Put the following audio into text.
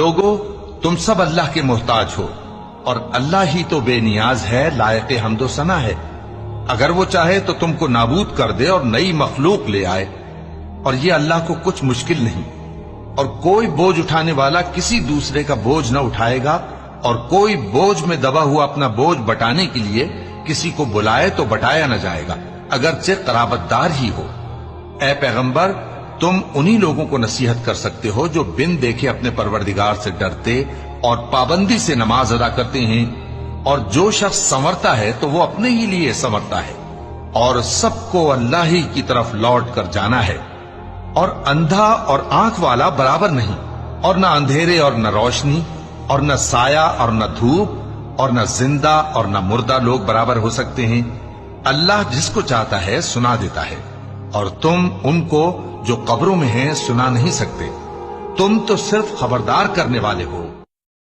लोगो, तुम सब अल्लाह के मोहताज हो और अल्लाह ही तो बेनियाज है, लायक हमदो सना है। अगर वो चाहे तो तुमको नाबूद कर दे और नई मखलूक ले आए, और ये अल्लाह को कुछ मुश्किल नहीं। और कोई बोझ उठाने वाला किसी दूसरे का बोझ न उठाएगा, और कोई बोझ में दबा हुआ अपना बोझ बटाने के लिए किसी को बुलाए तो बटाया न जाएगा, अगरचे कराबतदार ही हो। ऐ पैगंबर, तुम उन्हीं लोगों को नसीहत कर सकते हो जो बिन देखे अपने परवरदिगार से डरते और पाबंदी से नमाज अदा करते हैं। और जो शख्स संवरता है तो वो अपने ही लिए संवरता है, और सबको अल्लाह ही की तरफ लौट कर जाना है। और अंधा और आंख वाला बराबर नहीं, और न अंधेरे और न रोशनी, और न साया और न धूप, और न जिंदा और न मुर्दा लोग बराबर हो सकते हैं। अल्लाह जिसको चाहता है सुना देता है, और तुम उनको जो कब्रों में हैं सुना नहीं सकते। तुम तो सिर्फ खबरदार करने वाले हो।